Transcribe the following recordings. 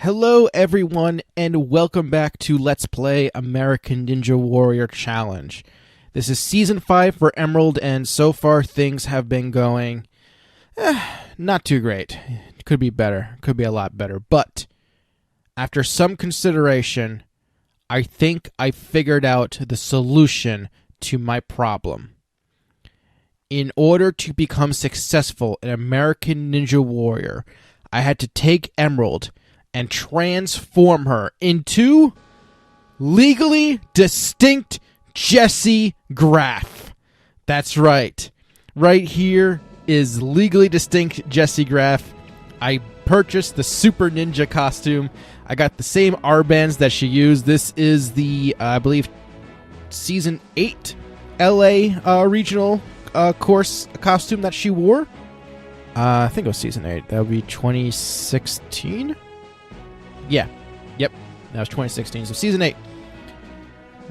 Hello everyone, and welcome back to Let's Play American Ninja Warrior Challenge. This is Season 5 for Emerald, and so far things have been going not too great. Could be better, could be a lot better, but after some consideration, I think I figured out the solution to my problem. In order to become successful in American Ninja Warrior, I had to take Emerald and transform her into legally distinct Jessie Graff. That's right. Right here is legally distinct Jessie Graff. I purchased the Super Ninja costume. I got the same armbands that she used. This is the, I believe, Season 8 LA regional course costume that she wore. I think it was Season 8. That would be 2016? Yeah. Yep. That was 2016. So Season 8.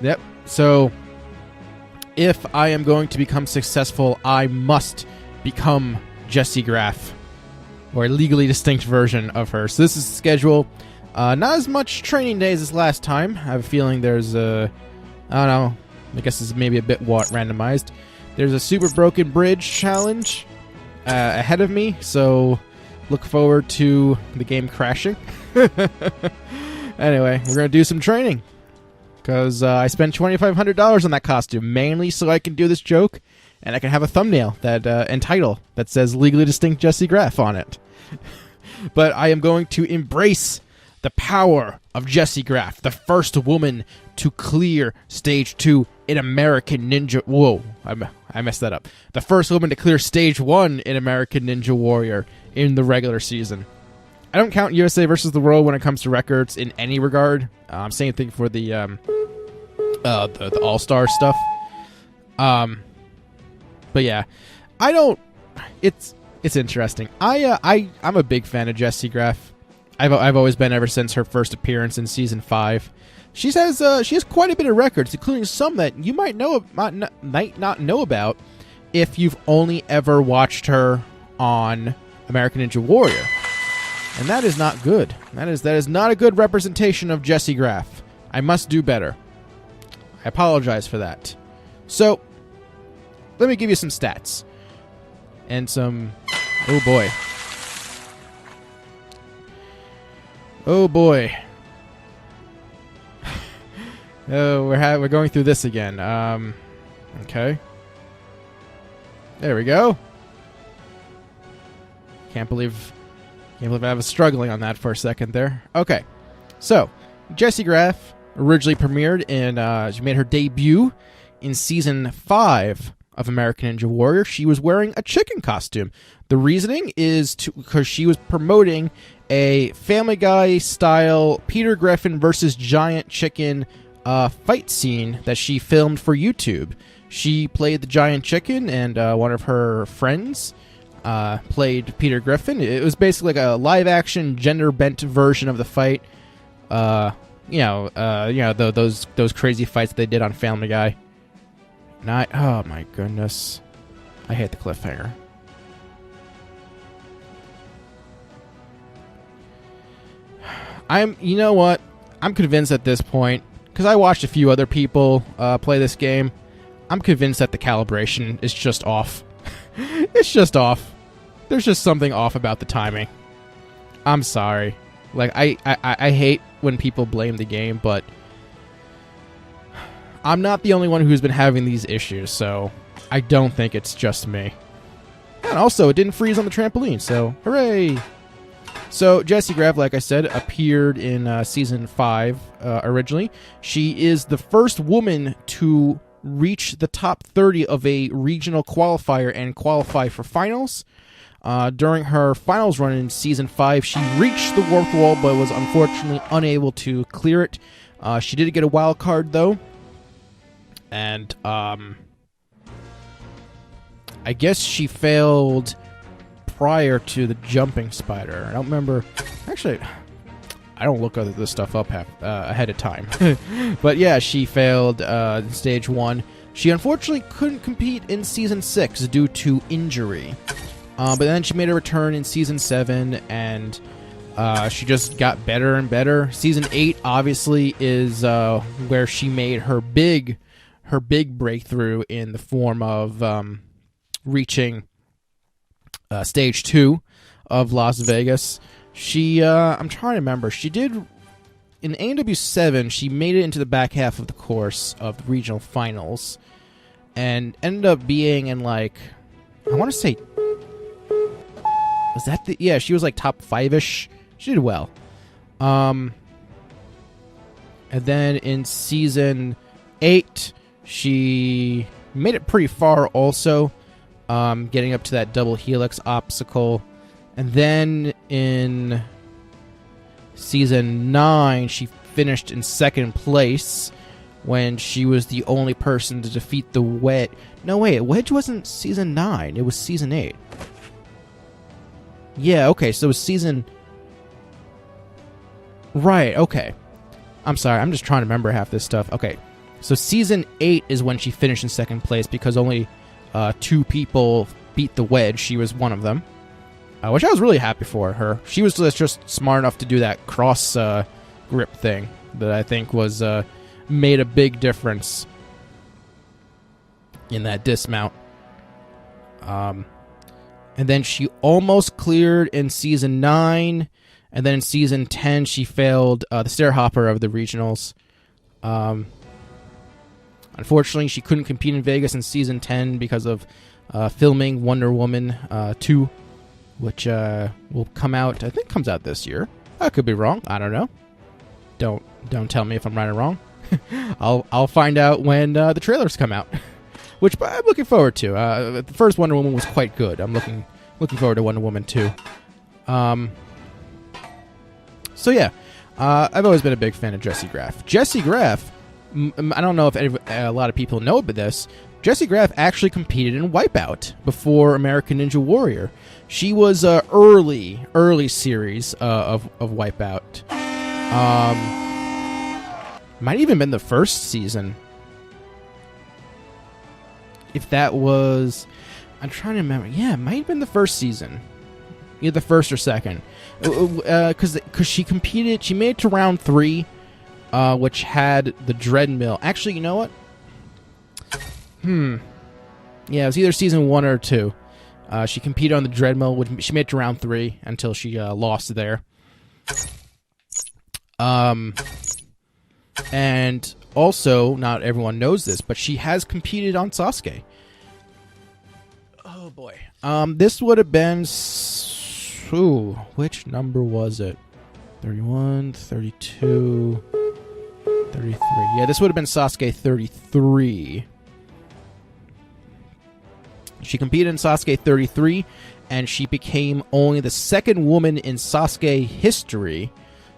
Yep. So if I am going to become successful, I must become Jessie Graff, or a legally distinct version of her. So this is the schedule. Not as much training days as last time. I have a feeling there's a... I don't know. I guess this is maybe a bit randomized. There's a Super Broken Bridge challenge ahead of me, so look forward to the game crashing. Anyway, we're going to do some training, because I spent $2,500 on that costume, mainly so I can do this joke, and I can have a thumbnail that and title that says Legally Distinct Jessie Graff on it. But I am going to embrace the power of Jessie Graff, the first woman to clear Stage 2 in American Ninja... Whoa, I messed that up. The first woman to clear Stage 1 in American Ninja Warrior in the regular season. I don't count USA versus the World when it comes to records in any regard. Same thing for the All-Star stuff. But yeah, I don't... It's interesting. I'm a big fan of Jessie Graff. I've always been ever since her first appearance in Season 5. She has quite a bit of records, including some that you might not know about if you've only ever watched her on American Ninja Warrior. And that is not good. That is not a good representation of Jessie Graff. I must do better. I apologize for that. So, let me give you some stats. And some... Oh boy. Oh boy. Oh, we're going through this again. Okay. There we go. Can't believe I was struggling on that for a second there. Okay. So, Jessie Graff originally premiered in, she made her debut in Season 5 of American Ninja Warrior. She was wearing a chicken costume. The reasoning is because she was promoting a Family Guy style Peter Griffin versus Giant Chicken fight scene that she filmed for YouTube. She played the giant chicken, and one of her friends played Peter Griffin. It was basically like a live-action, gender-bent version of the fight. Those crazy fights they did on Family Guy. Oh my goodness, I hate the cliffhanger. You know what? I'm convinced at this point, because I watched a few other people play this game. I'm convinced that the calibration is just off. It's just off. There's just something off about the timing. I'm sorry. Like, I hate when people blame the game, but I'm not the only one who's been having these issues, so I don't think it's just me. And also, it didn't freeze on the trampoline, so hooray! So, Jessie Graff, like I said, appeared in Season 5 originally. She is the first woman to reach the top 30 of a regional qualifier and qualify for finals. During her finals run in Season 5, she reached the warped wall, but was unfortunately unable to clear it. She did get a wild card, though. And, I guess she failed prior to the jumping spider. I don't remember. Actually, I don't look this stuff up ahead of time. But yeah, she failed Stage 1. She unfortunately couldn't compete in Season 6 due to injury. But then she made a return in Season 7, and She just got better and better. Season 8 obviously is where she made her big breakthrough in the form of reaching stage 2 of Las Vegas. She I'm trying to remember. She did in AEW 7. She made it into the back half of the course of the regional finals, and ended up being in like, I want to say, was that the, yeah, she was like top 5-ish. She did well. And then in season 8, she made it pretty far also, getting up to that double helix obstacle. And then in season 9, she finished in second place when she was the only person to defeat the Wedge. No, wait, Wedge wasn't season 9. It was season 8. Yeah, okay, so it was season... Right, okay. I'm sorry, I'm just trying to remember half this stuff. Okay, so season 8 is when she finished in second place because only 2 people beat the Wedge. She was one of them, which I was really happy for her. She was just smart enough to do that cross grip thing that I think was made a big difference in that dismount. And then she almost cleared in season 9. And then in season 10, she failed the stair hopper of the regionals. Unfortunately, she couldn't compete in Vegas in season 10 because of filming Wonder Woman 2, which will come out, I think comes out this year. I could be wrong. I don't know. Don't tell me if I'm right or wrong. I'll find out when the trailers come out, which I'm looking forward to. The first Wonder Woman was quite good. I'm looking forward to Wonder Woman 2. So yeah, I've always been a big fan of Jessie Graff. Jessie Graff, I don't know if a lot of people know about this, Jessie Graff actually competed in Wipeout before American Ninja Warrior. She was early series of Wipeout. Might even been the first season. If that was... I'm trying to remember. Yeah, it might have been the first season. Either the first or second. Because she competed... She made it to round 3, which had the Dreadmill. Actually, you know what? Yeah, it was either season 1 or 2. She competed on the Dreadmill. She made it to round 3 until she lost there. And also, not everyone knows this, but she has competed on Sasuke. Oh boy. This would have been... which number was it? 31, 32, 33. Yeah, this would have been Sasuke 33. She competed in Sasuke 33, and she became only the second woman in Sasuke history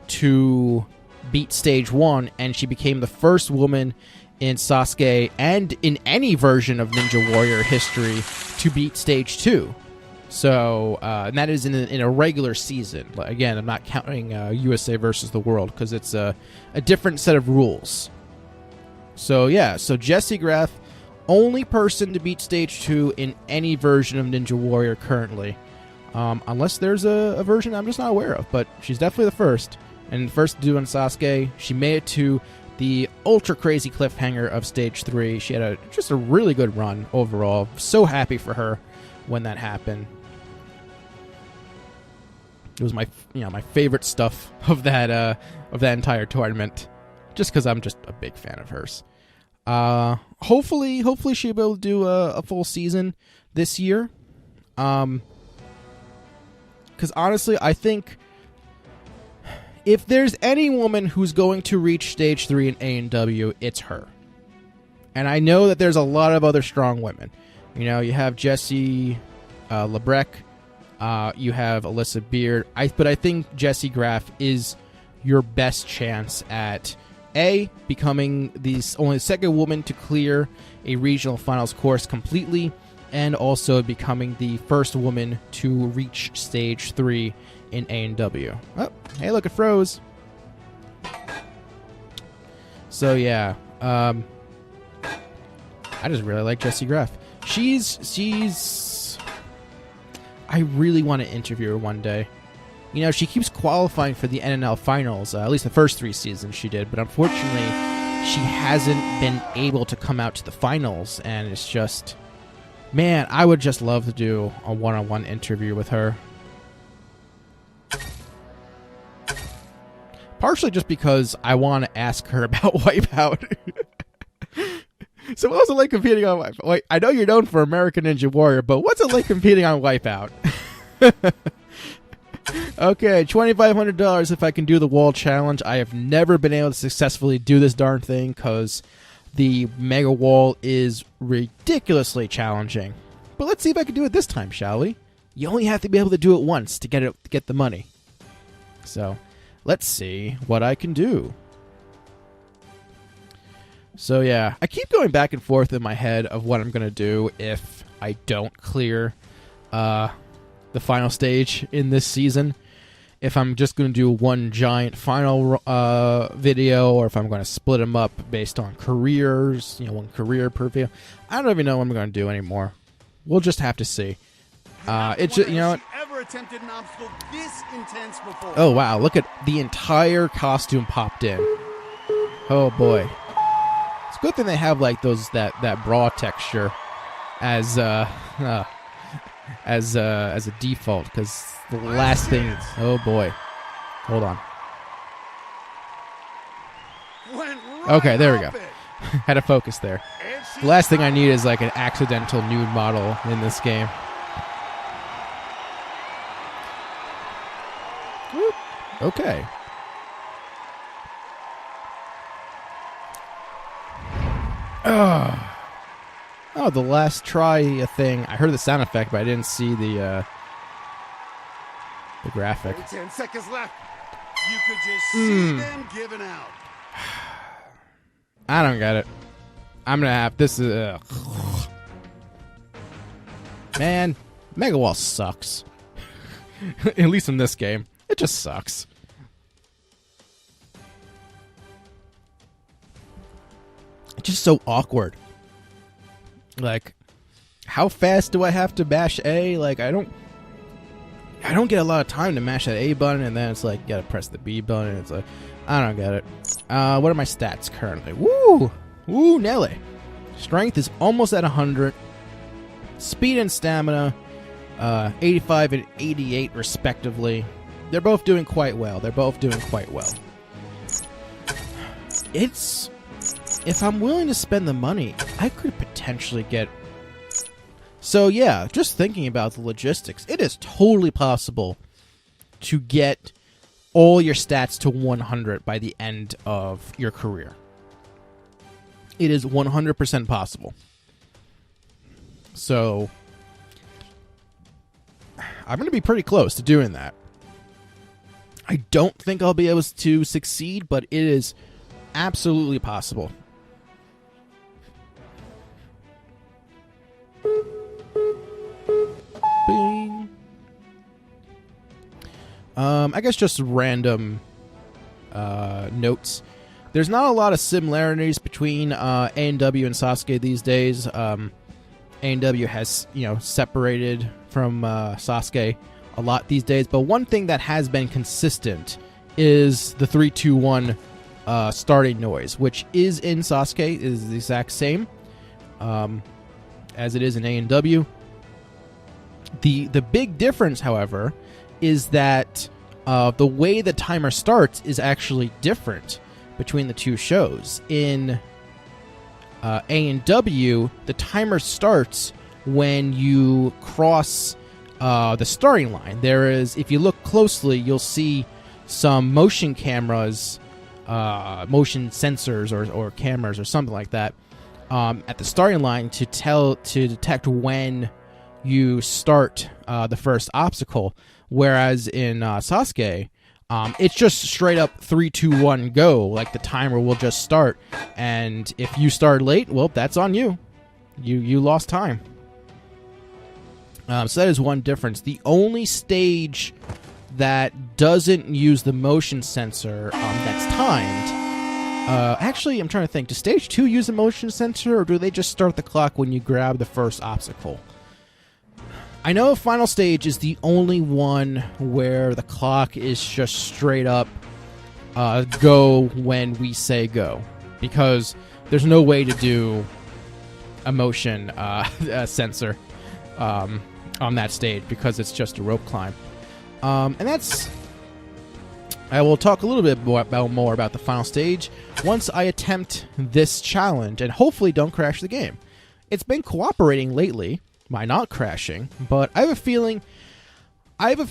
to beat Stage 1, and she became the first woman in Sasuke and in any version of Ninja Warrior history to beat Stage 2. So, and that is in a regular season. Again, I'm not counting USA versus the World because it's a different set of rules. So, yeah, so Jessie Graff, only person to beat Stage 2 in any version of Ninja Warrior currently. Unless there's a version I'm just not aware of, but she's definitely the first. And the first to do on Sasuke, she made it to the ultra crazy cliffhanger of Stage 3. She had just a really good run overall. So happy for her when that happened. It was my favorite stuff of that entire tournament, just because I'm just a big fan of hers. Hopefully she'll be able to do a full season this year. Because honestly, I think if there's any woman who's going to reach Stage 3 in AEW, it's her. And I know that there's a lot of other strong women. You know, you have Jessie Lebrec, you have Alyssa Beard. But I think Jessie Graff is your best chance at becoming only the second woman to clear a regional finals course completely, and also becoming the first woman to reach Stage 3 in AEW. Oh, hey, look, it froze. So yeah, I just really like Jessie Graff. She's. I really want to interview her one day. You know, she keeps qualifying for the NNL finals, at least the first 3 seasons she did, but unfortunately, she hasn't been able to come out to the finals, and it's just... Man, I would just love to do a one-on-one interview with her. Partially just because I want to ask her about Wipeout. So what was it like competing on Wipeout? Wait, I know you're known for American Ninja Warrior, but what's it like competing on Wipeout? Okay, $2,500 if I can do the wall challenge. I have never been able to successfully do this darn thing because the Mega Wall is ridiculously challenging. But let's see if I can do it this time, shall we? You only have to be able to do it once to get the money. So, let's see what I can do. So yeah, I keep going back and forth in my head of what I'm going to do if I don't clear the final stage in this season. If I'm just going to do one giant final video, or if I'm going to split them up based on careers, you know, one career per video. I don't even know what I'm going to do anymore. We'll just have to see. It's just, you know what? Oh wow, look at the entire costume popped in. Oh boy. It's a good thing they have like that bra texture as a default, because the last thing... Oh boy. Hold on. Okay, there we go. Had to focus there. The last thing I need is like an accidental nude model in this game. Whoop. Okay. Oh, the last try thing. I heard the sound effect, but I didn't see the graphic. 10 seconds left. You could just see them giving out. I don't get it. I'm gonna have this. Man, Mega Wall sucks. At least in this game, it just sucks. It's just so awkward. Like, how fast do I have to mash A? Like, I don't get a lot of time to mash that A button, and then it's like, you gotta press the B button, and it's like, I don't get it. What are my stats currently? Woo! Woo, Nelly. Strength is almost at 100. Speed and stamina, 85 and 88 respectively. They're both doing quite well. It's... If I'm willing to spend the money, I could potentially get... So yeah, just thinking about the logistics, it is totally possible to get all your stats to 100 by the end of your career. It is 100% possible. So, I'm going to be pretty close to doing that. I don't think I'll be able to succeed, but it is absolutely possible. Bing. I guess just random notes. There's not a lot of similarities between A&W and Sasuke these days. A&W has, separated from Sasuke a lot these days. But one thing that has been consistent is the 3-2-1 starting noise, which is in Sasuke, is the exact same as it is in A&W. The big difference, however, is that the way the timer starts is actually different between the two shows. In A&W, the timer starts when you cross the starting line. There is, if you look closely, you'll see some motion cameras, motion sensors or cameras or something like that at the starting line to detect when you start the first obstacle. Whereas in Sasuke, it's just straight up 3, 2, 1, go. Like the timer will just start, and if you start late, well, that's on you. You lost time. So that is one difference. The only stage that doesn't use the motion sensor that's timed. Actually, I'm trying to think. Does stage 2 use a motion sensor, or do they just start the clock when you grab the first obstacle? I know final stage is the only one where the clock is just straight up go when we say go, because there's no way to do a motion sensor on that stage because it's just a rope climb. And that's... I will talk a little bit more about the final stage once I attempt this challenge and hopefully don't crash the game. It's been cooperating lately by not crashing, but I have a feeling... I'm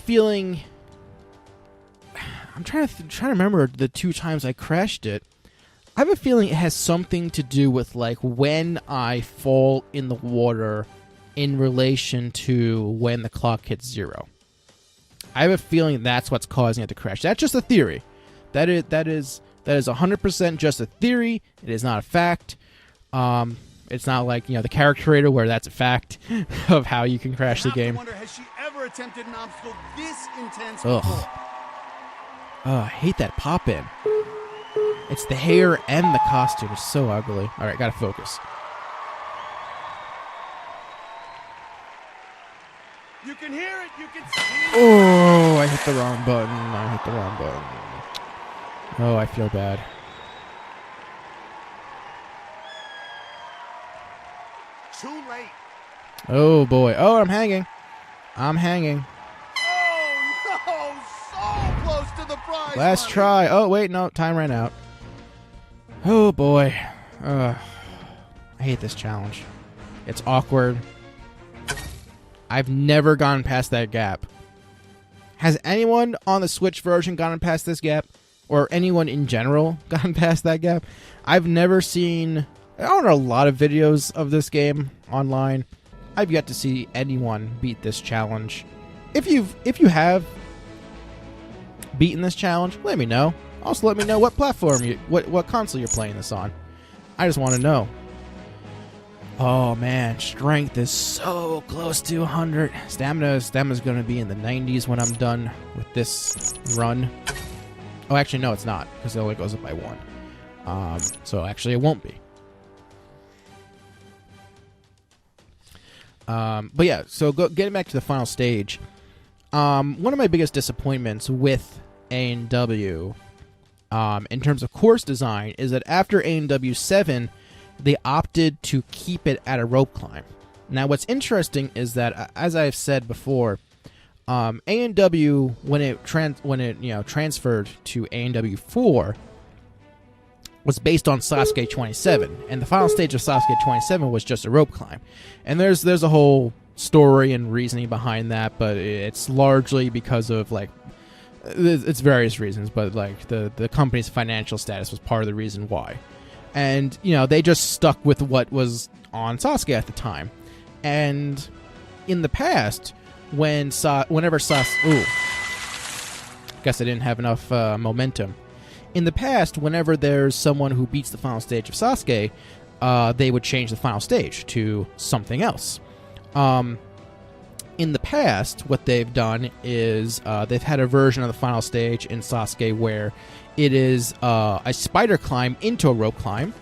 trying to remember the 2 times I crashed it. I have a feeling it has something to do with like when I fall in the water in relation to when the clock hits 0. I have a feeling that's what's causing it to crash. That's just a theory. That is 100% just a theory. It is not a fact. It's not like, the character creator where that's a fact of how you can crash the game. I wonder, has she ever attempted an obstacle this intense Ugh. before? Oh, I hate that pop-in. It's the hair and the costume. It's so ugly. All right, gotta focus. You can hear it. You can see it. Oh, I hit the wrong button. Oh, I feel bad. Too late. Oh, boy. Oh, I'm hanging. Oh, no. So close to the prize. Last money. try. Oh, wait, no. Time ran out. Oh, boy. I hate this challenge. It's awkward. I've never gone past that gap. Has anyone on the Switch version gotten past this gap? Or anyone in general gotten past that gap? I've never seen... I don't know a lot of videos of this game online. I've yet to see anyone beat this challenge. If you have beaten this challenge, let me know. Also, let me know what platform what console you're playing this on. I just want to know. Oh man, strength is so close to 100. Stamina's going to be in the 90s when I'm done with this run. Oh, actually, no, it's not, because it only goes up by 1. So actually, it won't be. But yeah, so getting back to the final stage. One of my biggest disappointments with A&W, in terms of course design, is that after A&W 7, they opted to keep it at a rope climb. Now, what's interesting is that, as I've said before, A&W when it transferred to A&W 4 was based on Sasuke 27, and the final stage of Sasuke 27 was just a rope climb. And there's a whole story and reasoning behind that, but it's largely because of it's various reasons, but the company's financial status was part of the reason why. And, they just stuck with what was on Sasuke at the time. And in the past, whenever Sasuke... Ooh. Guess I didn't have enough momentum. In the past, whenever there's someone who beats the final stage of Sasuke, they would change the final stage to something else. In the past, what they've done is they've had a version of the final stage in Sasuke where it is a spider climb into a rope climb,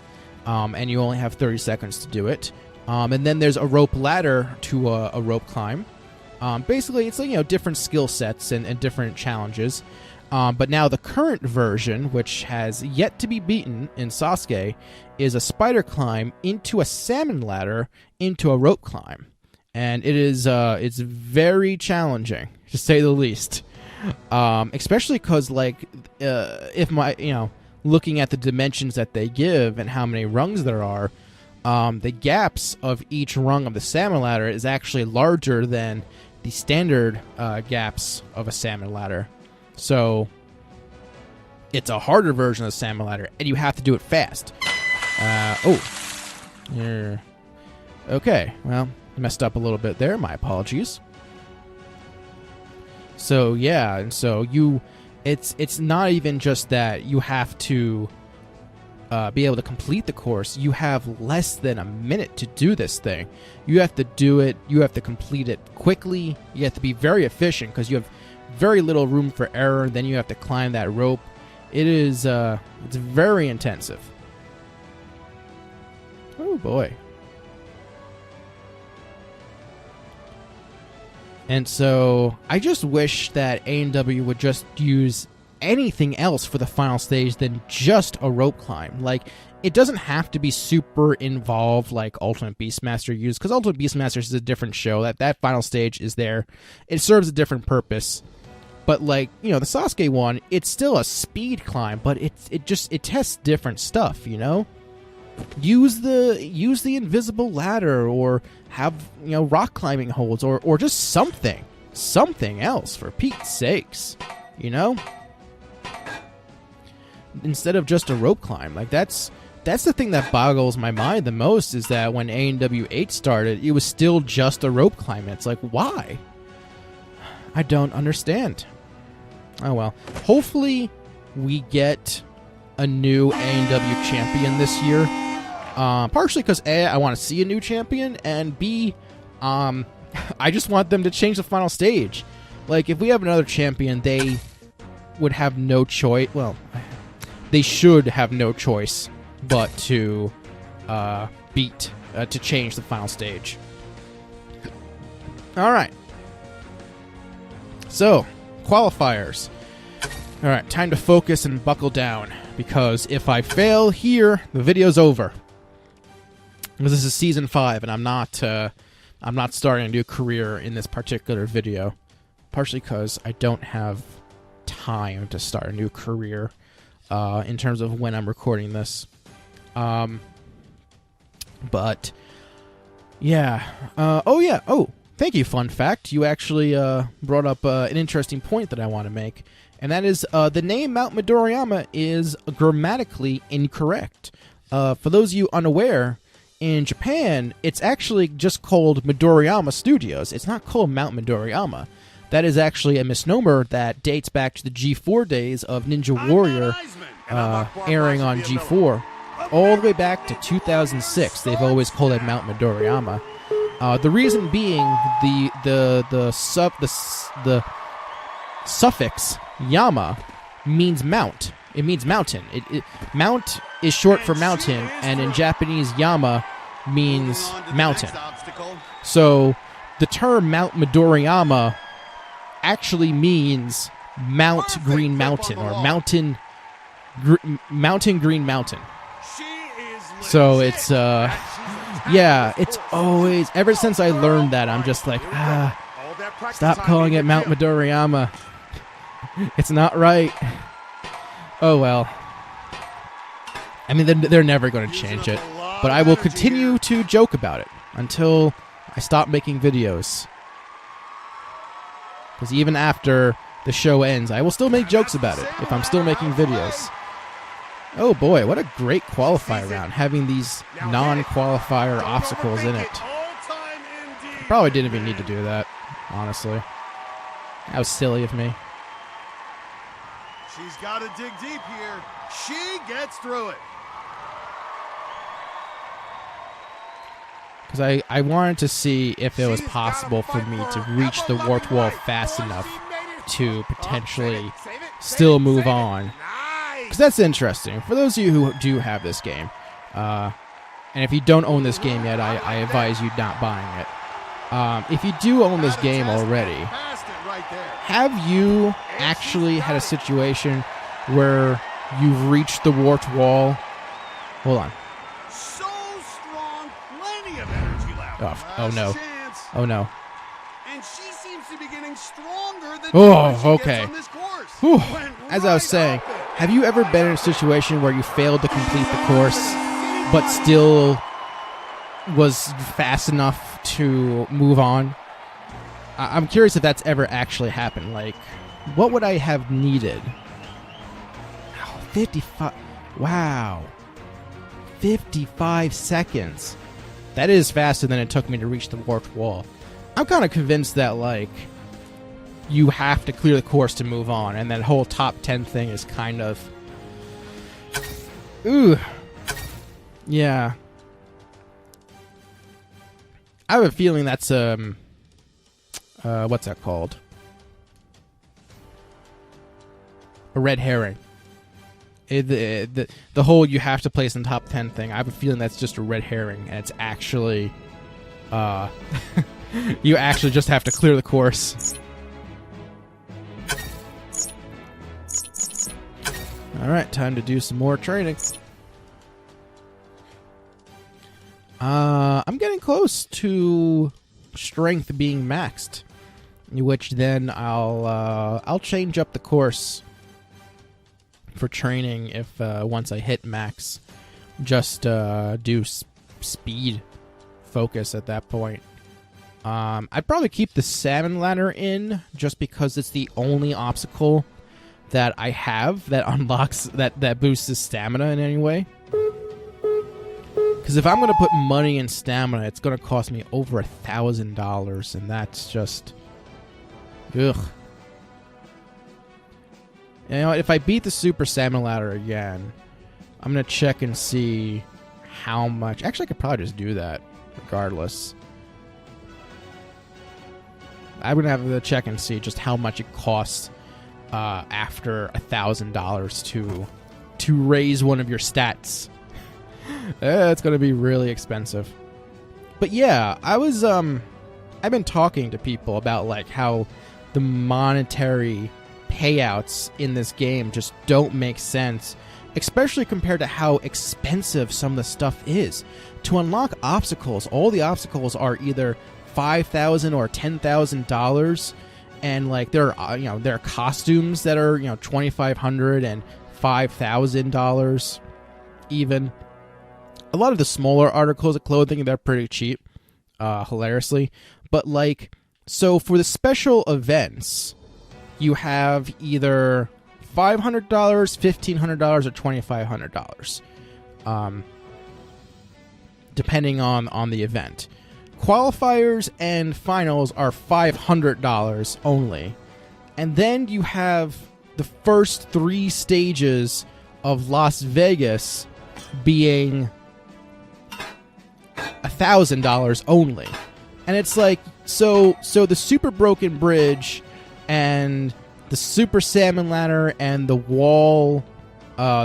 and you only have 30 seconds to do it. And then there's a rope ladder to a rope climb. Basically, it's different skill sets and different challenges. But now the current version, which has yet to be beaten in Sasuke, is a spider climb into a salmon ladder into a rope climb. And it is it's very challenging, to say the least. Especially because, if looking at the dimensions that they give and how many rungs there are, the gaps of each rung of the salmon ladder is actually larger than the standard gaps of a salmon ladder. So it's a harder version of the salmon ladder, and you have to do it fast. Yeah. Okay, well, messed up a little bit there. My apologies. So yeah, and so it's not even just that you have to be able to complete the course. You have less than a minute to do this thing. You have to do it. You have to complete it quickly. You have to be very efficient because you have very little room for error. Then you have to climb that rope. It is it's very intensive. Oh boy. And so I just wish that A&W would just use anything else for the final stage than just a rope climb. Like, it doesn't have to be super involved like Ultimate Beastmaster used, because Ultimate Beastmaster is a different show. That final stage is there. It serves a different purpose. But like, the Sasuke one, it's still a speed climb, but it tests different stuff, Use the invisible ladder, or have, rock climbing holds, or just something else, for Pete's sakes, Instead of just a rope climb. Like, that's the thing that boggles my mind the most, is that when A&W 8 started, it was still just a rope climb. It's like, why? I don't understand. Oh well. Hopefully we get a new A&W champion this year. Partially because A, I want to see a new champion, and B, I just want them to change the final stage. Like, if we have another champion, they would have no choice. Well, they should have no choice but to to change the final stage. All right. So, qualifiers. All right, time to focus and buckle down, because if I fail here, the video's over. Because this is season 5, and I'm not starting a new career in this particular video. Partially because I don't have time to start a new career in terms of when I'm recording this. But yeah. Oh, thank you. Fun fact: you actually brought up an interesting point that I want to make, and that is the name Mount Midoriyama is grammatically incorrect. For those of you unaware, in Japan, it's actually just called Midoriyama Studios. It's not called Mount Midoriyama. That is actually a misnomer that dates back to the G4 days of Ninja Warrior airing on G4. All the way back to 2006, they've always called it Mount Midoriyama. The reason being the suffix yama means mount. It means mountain. Mount is short for mountain, and in Japanese, yama means mountain. So the term Mount Midoriyama actually means Mount Green Mountain, or Mountain Green Mountain. So it's it's always, ever since I learned that, I'm just like, stop calling it Mount Midoriyama. It's not right. Oh well. I mean, they're never going to change it, but I will continue to joke about it until I stop making videos. Because even after the show ends, I will still make jokes about it if I'm still making videos. Oh boy, what a great qualifier round, having these non-qualifier obstacles in it. Probably didn't even need to do that, honestly. That was silly of me. She's got to dig deep here. She gets through it. Because I wanted to see if it was possible for me to reach the warped wall fast enough to potentially still move on. Because that's interesting. For those of you who do have this game, and if you don't own this game yet, I advise you not buying it. If you do own this game already, have you actually had a situation where you've reached the warped wall? Hold on. So strong, plenty of energy left. Oh no. Oh no. And she seems to be getting stronger than okay. on this course. Whew. As I was saying, have you ever been in a situation where you failed to complete the course, but still was fast enough to move on? I'm curious if that's ever actually happened. Like, what would I have needed? 55. Wow. 55 seconds. That is faster than it took me to reach the warped wall. I'm kind of convinced that, like, you have to clear the course to move on, and that whole top 10 thing is kind of... Ooh. Yeah. I have a feeling that's, what's that called? A red herring. The whole you have to place in top 10 thing, I have a feeling that's just a red herring, and it's actually, You actually just have to clear the course. Alright, time to do some more training. I'm getting close to strength being maxed, which then I'll change up the course for training if once I hit max. Just do speed focus at that point. I'd probably keep the salmon ladder in just because it's the only obstacle that I have that unlocks that boosts his stamina in any way. Because if I'm gonna put money in stamina, it's gonna cost me over $1,000, and that's just ugh. You know, if I beat the super salmon ladder again, I'm gonna check and see how much. Actually, I could probably just do that regardless. I'm gonna have to check and see just how much it costs after $1,000 to raise one of your stats. It's gonna be really expensive. But yeah, I've been talking to people about like how the monetary payouts in this game just don't make sense, especially compared to how expensive some of the stuff is. To unlock obstacles, all the obstacles are either $5,000 or $10,000, and like there are costumes that are $2,500 and $5,000 even. A lot of the smaller articles of clothing, they're pretty cheap, hilariously. But like, so for the special events, you have either $500, $1,500, or $2,500, depending on the event. Qualifiers and finals are $500 only. And then you have the first 3 stages of Las Vegas being $1,000 only. And it's like, so the super broken bridge and the super salmon ladder and the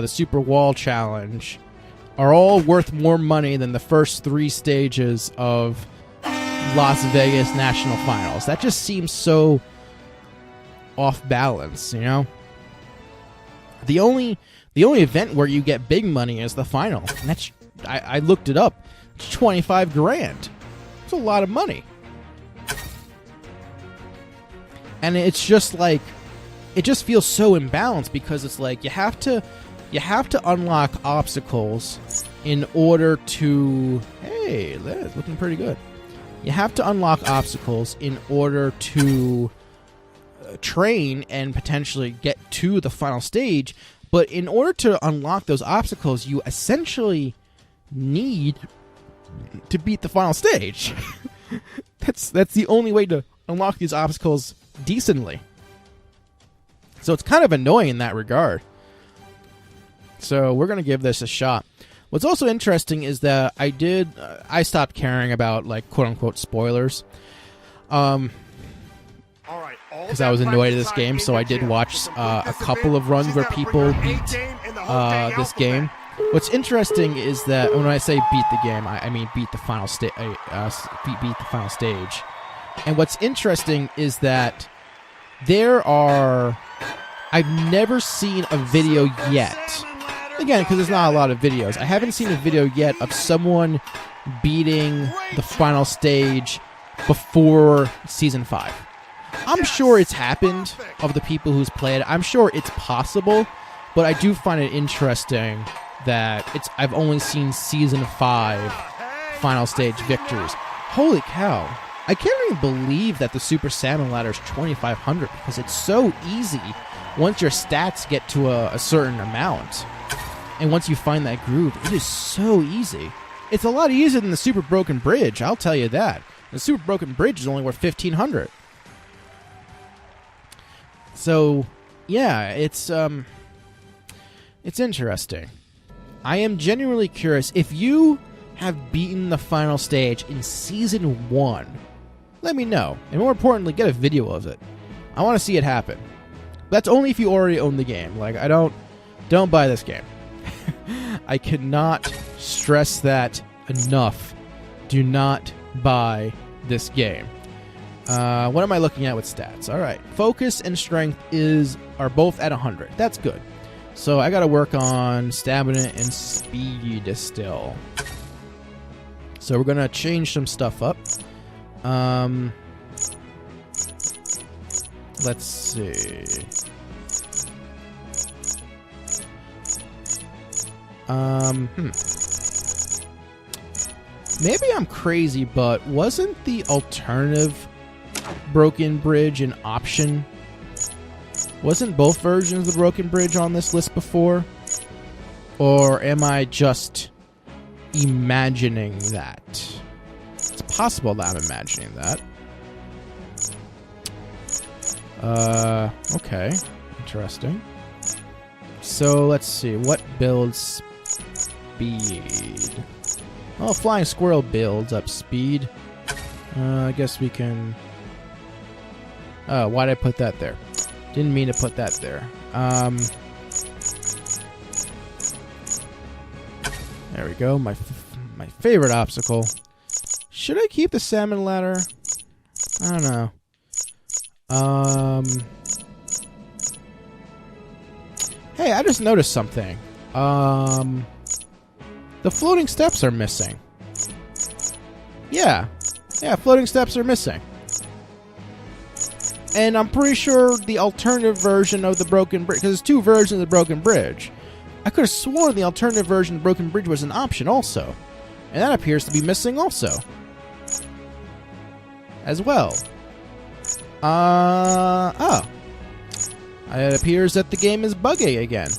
super wall challenge are all worth more money than the first 3 stages of Las Vegas National Finals. That just seems so off balance, you know? The only event where you get big money is the final. And that's, I looked it up. It's $25,000. It's a lot of money. And it's just like, it just feels so imbalanced because it's like you have to unlock obstacles in order to, hey, that's looking pretty good. You have to unlock obstacles in order to train and potentially get to the final stage. But in order to unlock those obstacles, you essentially need to beat the final stage. That's the only way to unlock these obstacles decently. So it's kind of annoying in that regard. So we're going to give this a shot. What's also interesting is that I stopped caring about, like, quote-unquote spoilers. Because I was annoyed at this game, so I did watch a couple of runs where people beat this game. What's interesting is that when I say beat the game, I mean beat the final beat the final stage. And what's interesting is that I've never seen a video yet. Again, because there's not a lot of videos. I haven't seen a video yet of someone beating the final stage before Season 5. I'm sure it's happened of the people who's played. I'm sure it's possible, but I do find it interesting that I've only seen Season 5 final stage victories. Holy cow. I can't even believe that the Super Salmon Ladder is $2,500 because it's so easy once your stats get to a certain amount. And once you find that groove, it is so easy. It's a lot easier than the Super Broken Bridge, I'll tell you that. The Super Broken Bridge is only worth $1,500. So, yeah, it's interesting. I am genuinely curious. If you have beaten the final stage in Season 1, let me know. And more importantly, get a video of it. I want to see it happen. That's only if you already own the game. Like, don't buy this game. I cannot stress that enough. Do not buy this game. What am I looking at with stats? All right. Focus and strength are both at 100. That's good. So I got to work on stamina and speed still. So we're going to change some stuff up. Let's see. Maybe I'm crazy, but wasn't the alternative Broken Bridge an option? Wasn't both versions of the Broken Bridge on this list before? Or am I just imagining that? It's possible that I'm imagining that. Okay. Interesting. So, let's see. What builds speed? Oh, Flying Squirrel builds up speed. I guess we can... Oh, why'd I put that there? Didn't mean to put that there. There we go. My favorite obstacle. Should I keep the salmon ladder? I don't know. Hey, I just noticed something. The floating steps are missing. Yeah, floating steps are missing. And I'm pretty sure the alternative version of the Broken Bridge, because there's two versions of the Broken Bridge. I could have sworn the alternative version of the Broken Bridge was an option also. And that appears to be missing also. As well. Oh. It appears that the game is buggy again.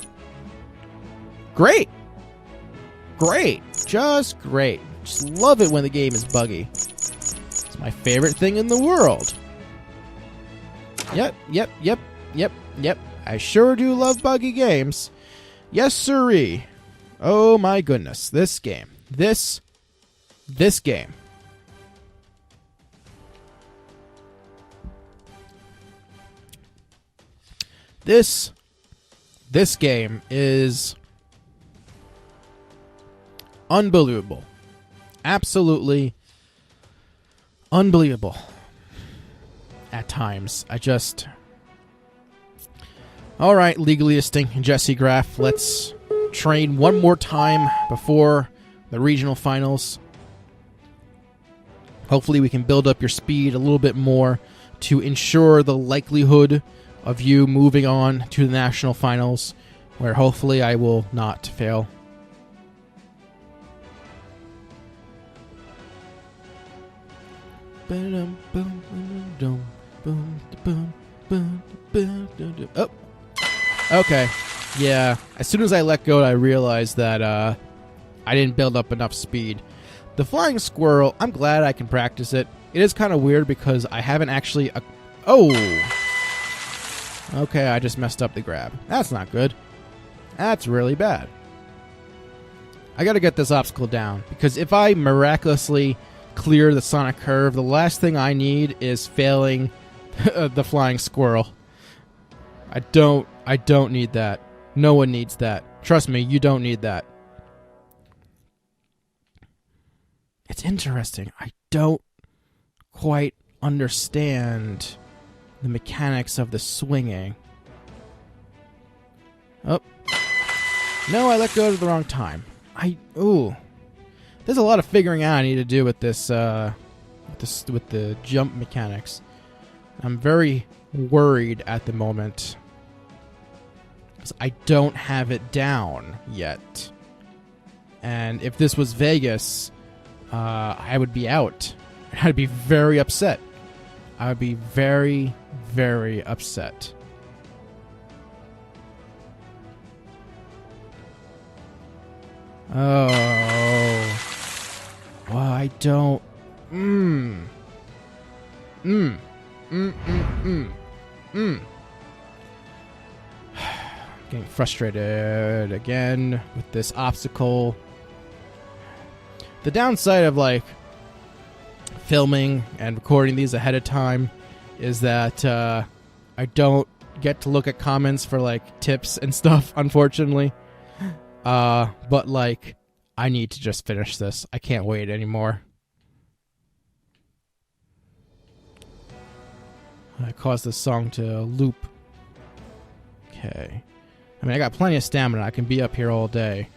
Great! Great! Just great. Just love it when the game is buggy. It's my favorite thing in the world. Yep. I sure do love buggy games. Yes, sirree. Oh my goodness. This game. This game. This game is unbelievable. Absolutely unbelievable. At times. Alright, legally distinct Jessie Graff. Let's train one more time before the regional finals. Hopefully we can build up your speed a little bit more to ensure the likelihood of you moving on to the national finals, where hopefully I will not fail. Oh. Okay. Yeah. As soon as I let go, I realized that I didn't build up enough speed. The Flying Squirrel, I'm glad I can practice it. It is kind of weird because I haven't actually... Oh! Okay, I just messed up the grab. That's not good. That's really bad. I gotta get this obstacle down, because if I miraculously clear the Sonic Curve, the last thing I need is failing the Flying Squirrel. I don't need that. No one needs that. Trust me, you don't need that. It's interesting. I don't quite understand the mechanics of the swinging. Oh. No, I let go at the wrong time. Ooh. There's a lot of figuring out I need to do with this, with the jump mechanics. I'm very worried at the moment, because I don't have it down yet. And if this was Vegas, I would be out. I'd be very upset. I would be very, very upset. Oh. Well, I don't... Getting frustrated again with this obstacle. The downside of, like, filming and recording these ahead of time is that I don't get to look at comments for, like, tips and stuff, unfortunately. But, like, I need to just finish this. I can't wait anymore. I caused this song to loop. Okay. I mean, I got plenty of stamina. I can be up here all day.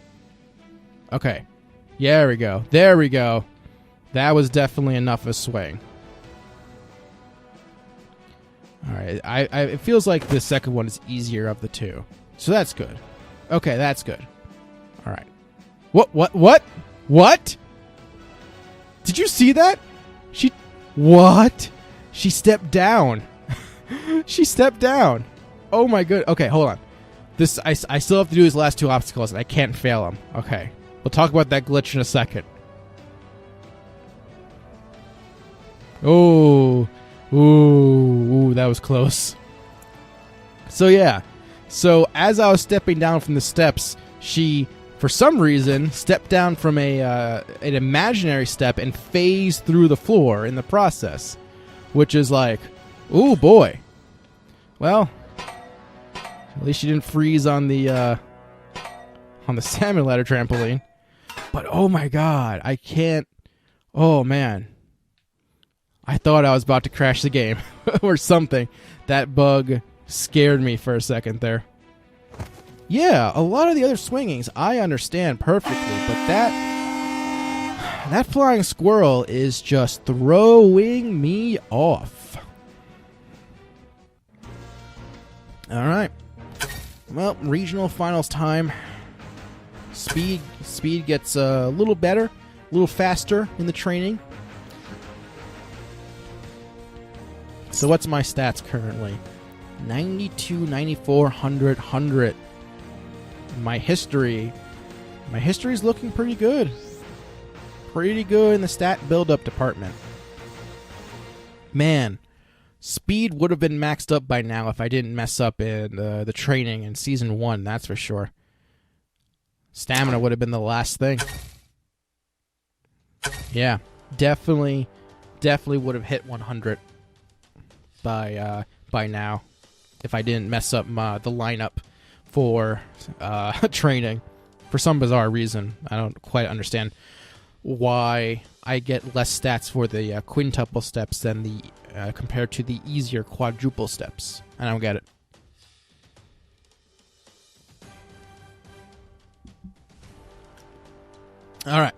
Okay. Yeah, there we go. There we go. That was definitely enough of a swing. Alright. It feels like the second one is easier of the two. So that's good. Okay, that's good. Alright. What? Did you see that? What? She stepped down. She stepped down. Oh my good. Okay, hold on. I still have to do these last two obstacles, and I can't fail them. Okay. We'll talk about that glitch in a second. Oh. Ooh, that was close. So yeah. So as I was stepping down from the steps, she, for some reason, stepped down from an imaginary step and phased through the floor in the process. Which is like, ooh boy. Well, at least she didn't freeze on the salmon ladder trampoline. But oh my god, I can't. Oh man. I thought I was about to crash the game or something. That bug scared me for a second there. Yeah, a lot of the other swingings I understand perfectly, but that flying squirrel is just throwing me off. All right. Well, regional finals time. Speed gets a little better, a little faster in the training. So what's my stats currently? 92, 94, 100, 100. My history is looking pretty good. Pretty good in the stat build-up department. Man, speed would have been maxed up by now if I didn't mess up in the training in Season 1, that's for sure. Stamina would have been the last thing. Yeah, definitely would have hit 100 by now if I didn't mess up the lineup for training for some bizarre reason. I don't quite understand why I get less stats for the quintuple steps than the compared to the easier quadruple steps. I don't get it. All right,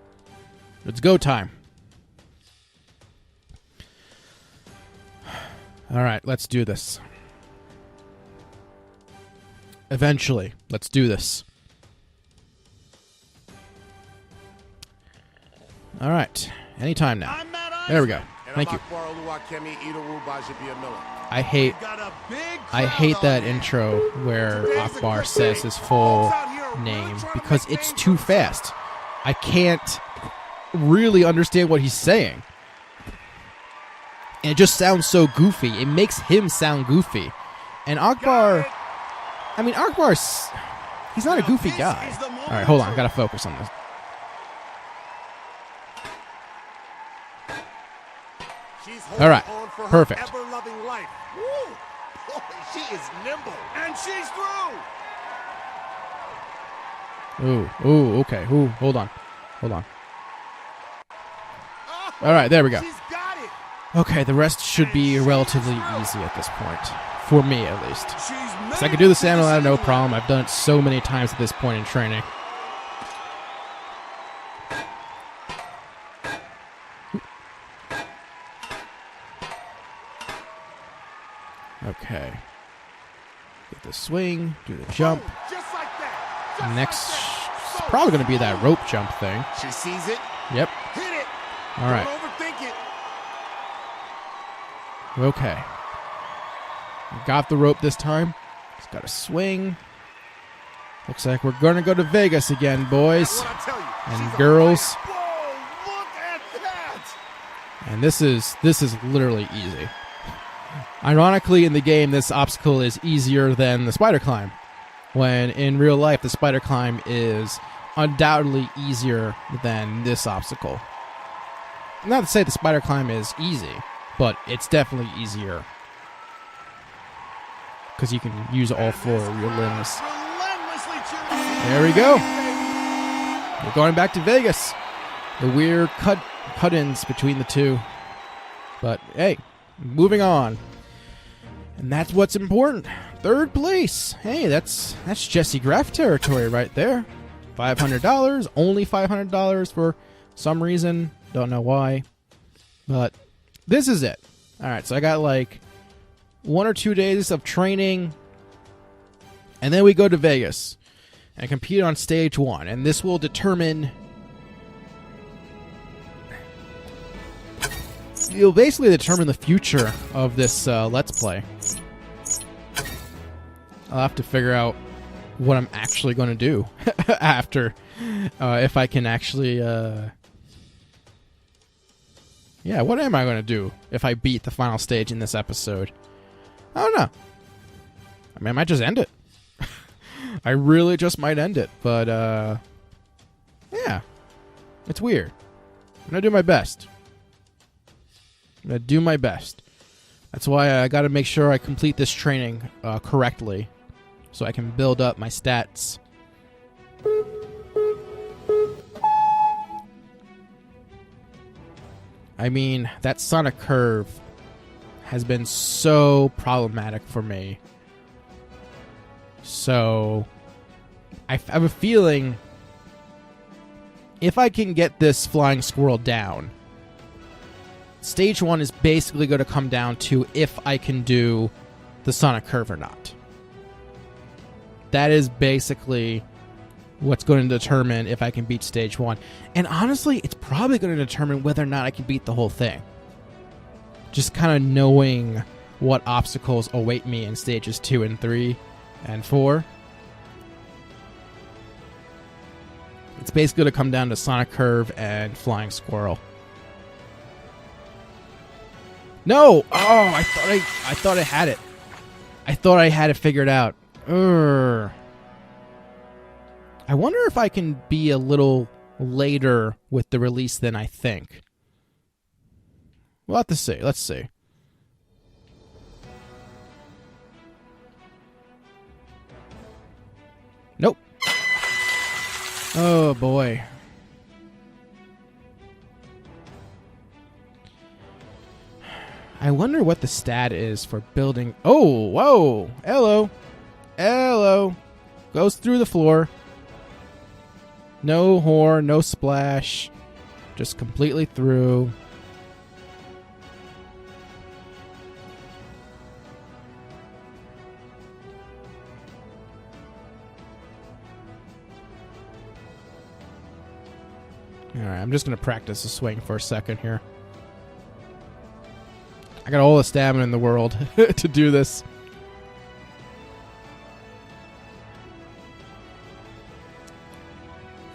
it's go time. All right, let's do this. Eventually, let's do this. All right, anytime now. There we go. Thank you. I hate that intro where Akbar says his full name because it's too fast. I can't really understand what he's saying. And it just sounds so goofy. It makes him sound goofy. And Akbar, I mean, he's not a goofy guy. All right, hold on. I got to focus on this. All right, perfect. She is nimble, and she's through. Ooh, okay. Ooh, hold on. All right, there we go. Okay, the rest should be relatively easy at this point. For me, at least. Because I can do the salmon ladder, no problem. I've done it so many times at this point in training. Okay. Get the swing, do the jump. Next, it's probably going to be that rope jump thing. She sees it. Yep. Hit it. All right. Don't overthink it. Okay. Got the rope this time. It's got a swing. Looks like we're going to go to Vegas again, boys and girls. Whoa, look at that. And this is literally easy. Ironically, in the game, this obstacle is easier than the spider climb, when in real life, the spider climb is undoubtedly easier than this obstacle. Not to say the spider climb is easy, but it's definitely easier. Because you can use all four of your limbs. There we go. We're going back to Vegas. The weird cut-ins between the two. But, hey, moving on. And that's what's important. 3rd place. Hey, that's Jessie Graff territory right there. $500. Only $500 for some reason. Don't know why. But this is it. Alright, so I got like 1 or 2 days of training. And then we go to Vegas and compete on stage 1. And this will determine... You'll basically determine the future of this Let's Play. I'll have to figure out what I'm actually going to do after. If I can actually... Yeah, what am I going to do if I beat the final stage in this episode? I don't know. I mean, I might just end it. I really just might end it. But, yeah. It's weird. I'm going to do my best. I'm going to do my best. That's why I got to make sure I complete this training correctly so I can build up my stats. I mean, that Sonic curve has been so problematic for me. So, I have a feeling if I can get this flying squirrel down, stage 1 is basically going to come down to if I can do the Sonic curve or not. That is basically what's going to determine if I can beat stage 1. And honestly, it's probably going to determine whether or not I can beat the whole thing. Just kind of knowing what obstacles await me in stages 2 and 3 and 4. It's basically going to come down to Sonic curve and flying squirrel. No! Oh, I thought I had it. I thought I had it figured out. Urgh. I wonder if I can be a little later with the release than I think. We'll have to see. Let's see. Nope. Oh, boy. I wonder what the stat is for building... Oh, whoa. Hello. Hello. Goes through the floor. No horn, no splash. Just completely through. Alright, I'm just going to practice the swing for a second here. I got all the stamina in the world to do this.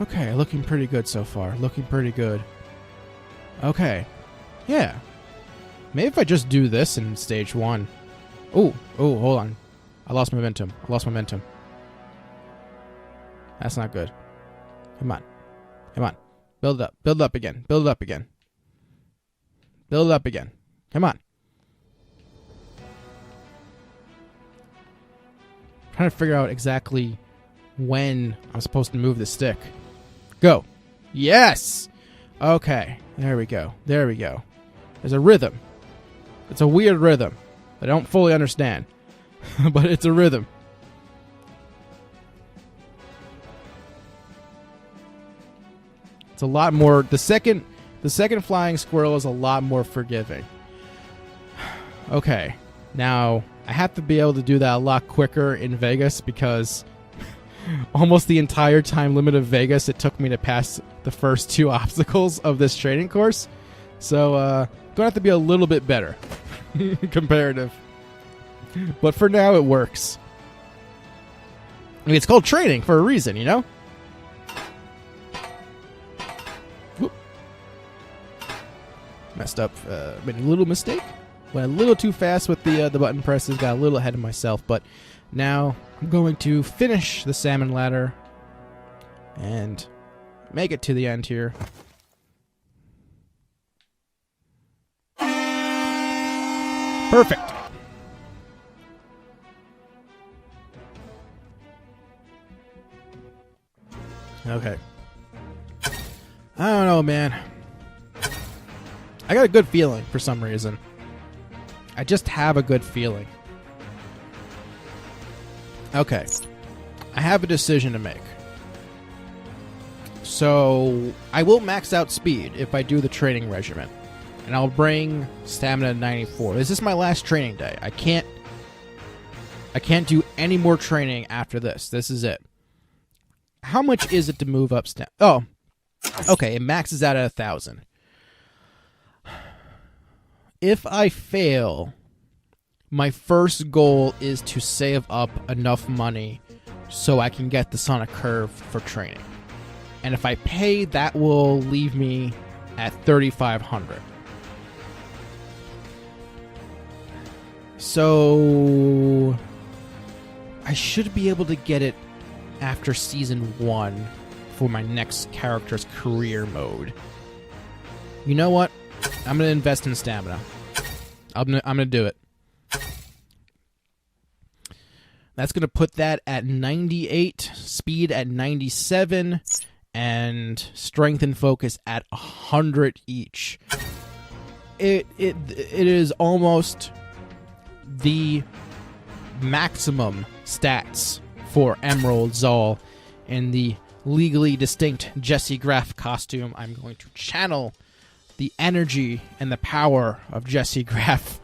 Okay, looking pretty good so far. Looking pretty good. Okay. Yeah. Maybe if I just do this in stage 1. Oh, hold on. I lost momentum. That's not good. Come on. Build it up. Build it up again. Build it up again. Come on. I'm trying to figure out exactly when I'm supposed to move the stick. Go. Yes! Okay. There we go. There's a rhythm. It's a weird rhythm. I don't fully understand. But it's a rhythm. It's a lot more... The second flying squirrel is a lot more forgiving. Okay. Now, I have to be able to do that a lot quicker in Vegas because... almost the entire time limit of Vegas, it took me to pass the first 2 obstacles of this training course. So, gonna have to be a little bit better. Comparative. But for now, it works. I mean, it's called training for a reason, you know? Whoop. Messed up. Made a little mistake. Went a little too fast with the button presses. Got a little ahead of myself, but now... I'm going to finish the salmon ladder and make it to the end here. Perfect. Okay. I don't know, man. I got a good feeling for some reason. I just have a good feeling. Okay. I have a decision to make. So, I will max out speed if I do the training regimen. And I'll bring stamina to 94. This is my last training day. I can't do any more training after this. This is it. How much is it to move up stamina? Oh. Okay, it maxes out at 1,000. If I fail, my first goal is to save up enough money so I can get the Sonic Curve for training. And if I pay, that will leave me at 3,500. So I should be able to get it after Season 1 for my next character's career mode. You know what? I'm going to invest in stamina. I'm gonna do it. That's going to put that at 98, speed at 97, and strength and focus at 100 each. It is almost the maximum stats for Emerald Zal in the legally distinct Jessie Graff costume. I'm going to channel the energy and the power of Jessie Graff.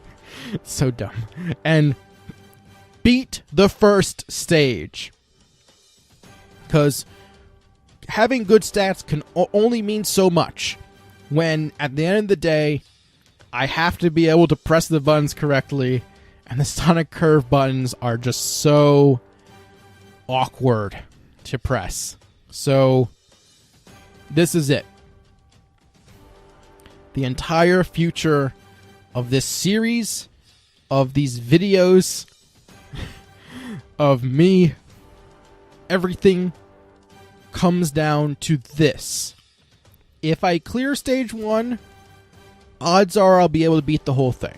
So dumb. And beat the first stage. Because having good stats can only mean so much. When, at the end of the day, I have to be able to press the buttons correctly, and the Sonic Curve buttons are just so awkward to press. So, this is it. The entire future of this series, of these videos, of me, everything comes down to this. If I clear stage 1, odds are I'll be able to beat the whole thing.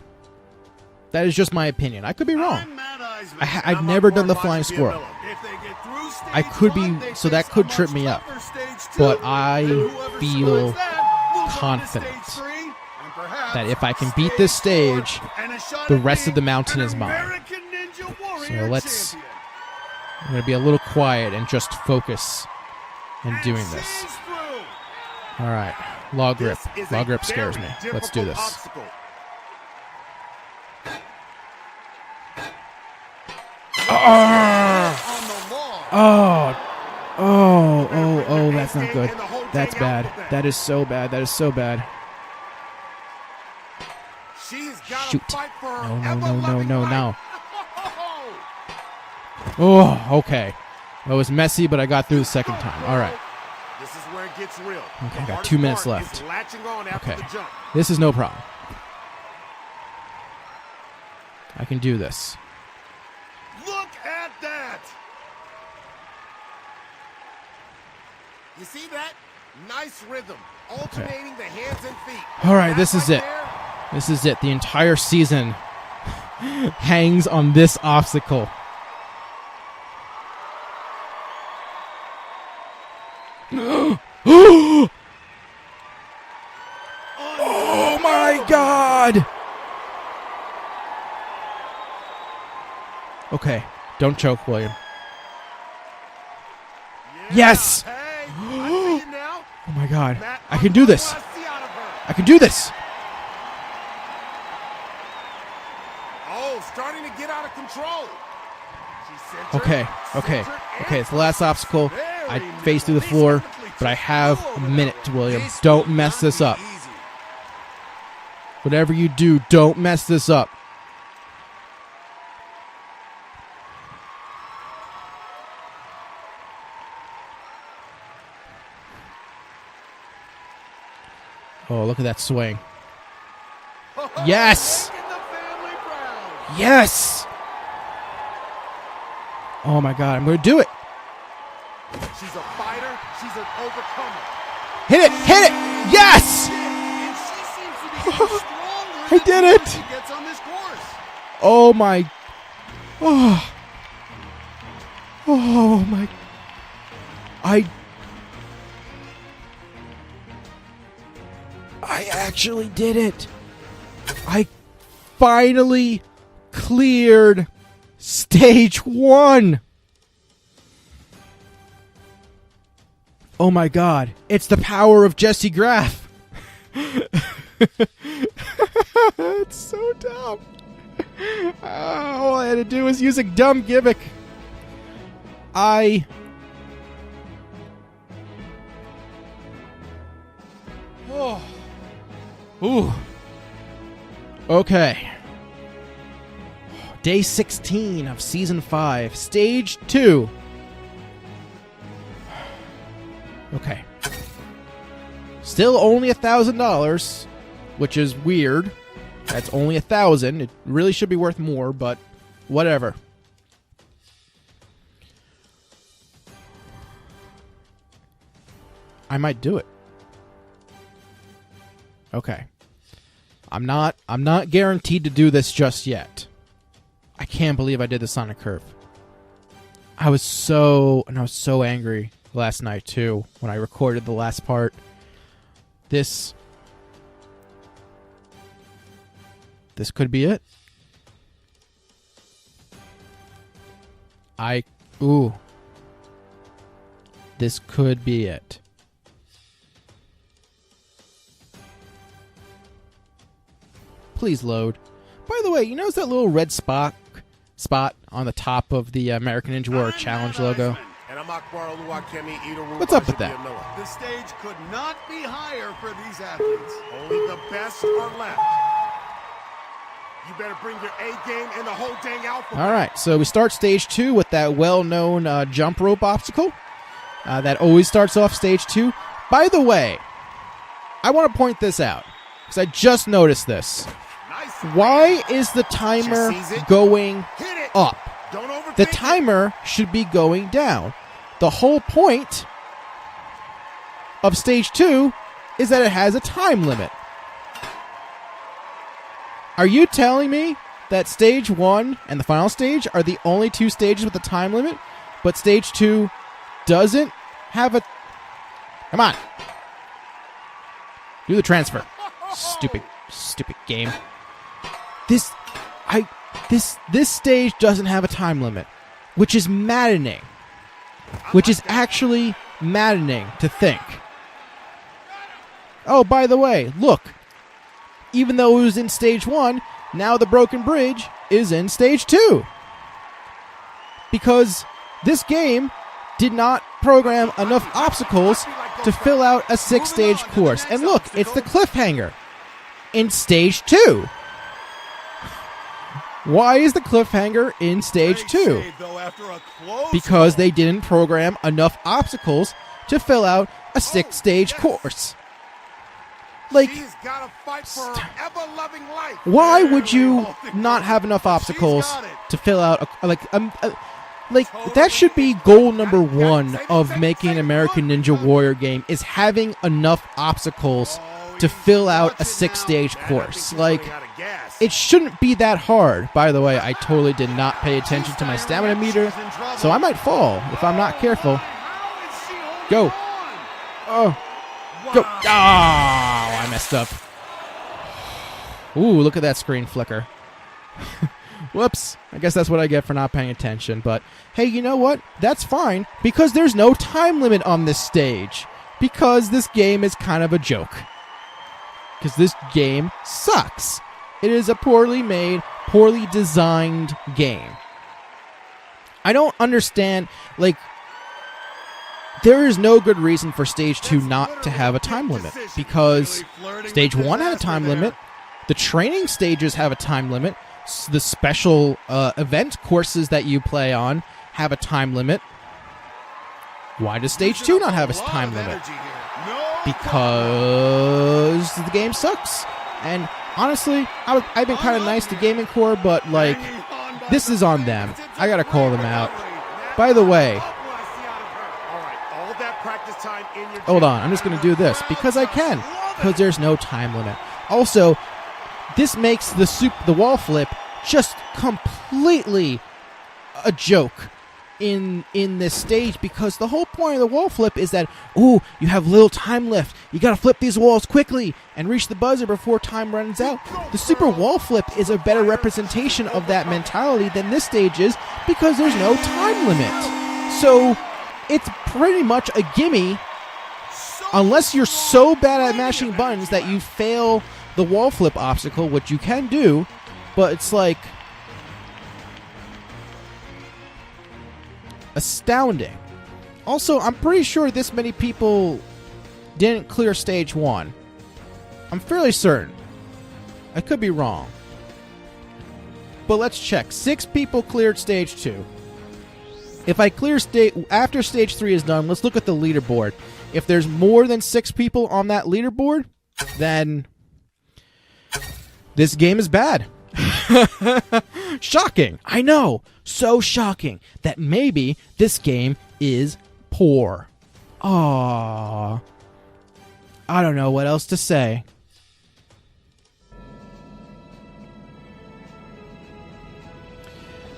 That is just my opinion. I could be wrong. I've never done the flying squirrel. I could be, so that could trip me up. But I feel confident that if I can beat this stage, the rest of the mountain is mine. So I'm going to be a little quiet and just focus in doing this. Alright, log grip. Log grip scares me. Let's do this. Oh, that's not good. That's bad. That is so bad. That is so bad. Shoot. No. Oh, okay. That was messy, but I got through the second time. Alright. This is where it gets real. Okay, I got 2 minutes left. Okay. This is no problem. I can do this. Look at that! You see that? Nice rhythm. Alternating the hands and feet. Alright, this is it. This is it. The entire season hangs on this obstacle. Oh my god! Okay, don't choke, William. Yes! Oh my god. I can do this. I can do this. Oh, starting to get out of control. Okay. It's the last obstacle. I face through the floor, but I have a minute, William. Don't mess this up. Whatever you do, don't mess this up. Oh, look at that swing. Yes! Yes! Oh my god, I'm going to do it. She's a fighter. She's an overcomer. Hit it! Hit it! Yes! And she seems to be stronger I did it! she gets on this course. Oh my... Oh my... I actually did it. I finally cleared stage 1. Oh my god, it's the power of Jessie Graff. It's so dumb. All I had to do was use a dumb gimmick. Oh. Ooh. Okay. Day 16 of Season 5, Stage 2. Okay. Still only $1,000, which is weird. That's only 1,000. It really should be worth more, but whatever. I might do it. Okay. I'm not guaranteed to do this just yet. I can't believe I did this on a curve. I was so angry last night too when I recorded the last part. This could be it. This could be it. Please load. By the way, you notice that little red spot on the top of the American Ninja Warrior Challenge logo? What's up with that? The stage could not be higher for these athletes. Only the best are left. You better bring your A game and the whole dang alphabet. All right, so we start Stage 2 with that well-known jump rope obstacle. That always starts off Stage 2. By the way, I want to point this out, because I just noticed this. Why is the timer going up? The timer should be going down. The whole point of Stage 2 is that it has a time limit. Are you telling me that Stage 1 and the final stage are the only two stages with a time limit, but Stage 2 doesn't have a... Come on. Do the transfer. Stupid game. This stage doesn't have a time limit, which is maddening. Which is actually maddening to think. Oh, by the way, look. Even though it was in Stage 1, now the broken bridge is in Stage 2. Because this game did not program enough obstacles to fill out a 6-stage course. And look, it's the cliffhanger in Stage 2. Why is the cliffhanger in Stage 2? Because they didn't program enough obstacles to fill out a 6-stage course. Like, why would you not have enough obstacles to fill out that should be goal number 1 of making an American Ninja Warrior game, is having enough obstacles to fill out a 6-stage course. Like, it shouldn't be that hard. By the way, I totally did not pay attention to my stamina meter, so I might fall if I'm not careful. Go. Oh. Go. Oh, I messed up. Ooh, look at that screen flicker. Whoops. I guess that's what I get for not paying attention. But, hey, you know what? That's fine, because there's no time limit on this stage. Because this game is kind of a joke. Because this game sucks. It is a poorly made, poorly designed game. I don't understand, like, there is no good reason for Stage 2 not to have a time limit. Because Stage 1 had a time limit. The training stages have a time limit. The special event courses that you play on have a time limit. Why does Stage 2 not have a time limit? Because the game sucks. And honestly, I've been kind of nice to Gaming Core, but like, this is on them. I gotta call them out. By the way, hold on, I'm just gonna do this because I can, because there's no time limit. Also, this makes the wall flip just completely a joke in this stage, because the whole point of the wall flip is that, ooh, you have little time left. You gotta flip these walls quickly and reach the buzzer before time runs out. The super wall flip is a better representation of that mentality than this stage is, because there's no time limit. So it's pretty much a gimme Unless you're so bad at mashing buttons that you fail the wall flip obstacle, which you can do, but it's like astounding. Also, I'm pretty sure this many people didn't clear stage 1. I'm fairly certain. I could be wrong. But let's check. 6 people cleared stage 2. If I clear after stage 3 is done, let's look at the leaderboard. If there's more than 6 people on that leaderboard, then this game is bad. Shocking. I know. So shocking that maybe this game is poor. Aww. I don't know what else to say.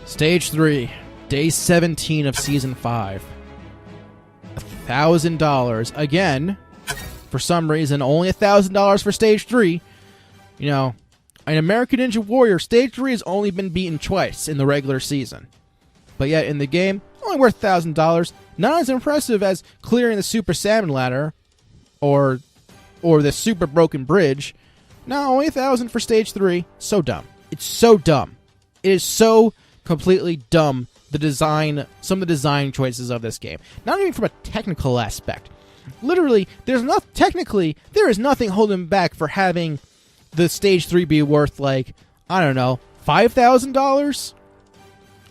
Stage 3, day 17 of Season 5. $1,000. Again, for some reason, only $1,000 for Stage 3. You know, in American Ninja Warrior, Stage 3 has only been beaten twice in the regular season. But yet, in the game, only worth $1,000. Not as impressive as clearing the Super Salmon Ladder or the Super Broken Bridge. No, only $1,000 for Stage 3. So dumb. It's so dumb. It is so completely dumb, some of the design choices of this game. Not even from a technical aspect. Literally, there is nothing holding back for having the Stage 3 be worth, like, I don't know, $5,000?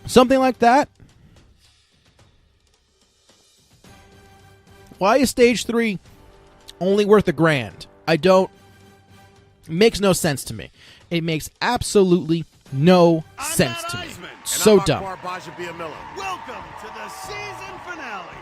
Something like that? Why is Stage 3 only worth $1,000? It makes no sense to me. It makes absolutely no sense to me. So dumb. Welcome to the season finale.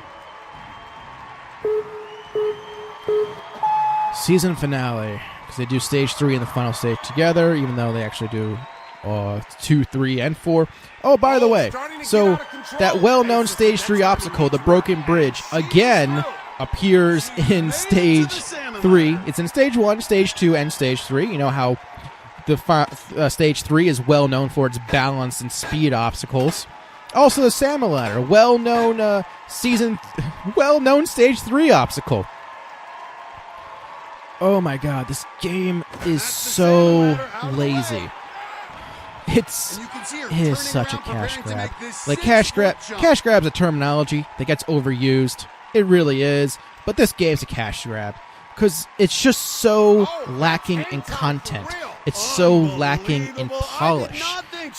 Season finale. Because they do stage 3 and the final stage together, even though they actually do 2, 3, and 4. Oh, by the way, so that well-known stage 3 obstacle, the Broken Bridge, again appears in stage 3. It's in stage 1, stage 2, and stage 3. You know how the stage 3 is well known for its balance and speed obstacles. Also, the Salmon Ladder, well-known stage 3 obstacle. Oh my god, this game is so lazy. It is such a cash grab. Like, cash grab's a terminology that gets overused. It really is. But this game's a cash grab. Because it's just so lacking in content. It's so lacking in polish.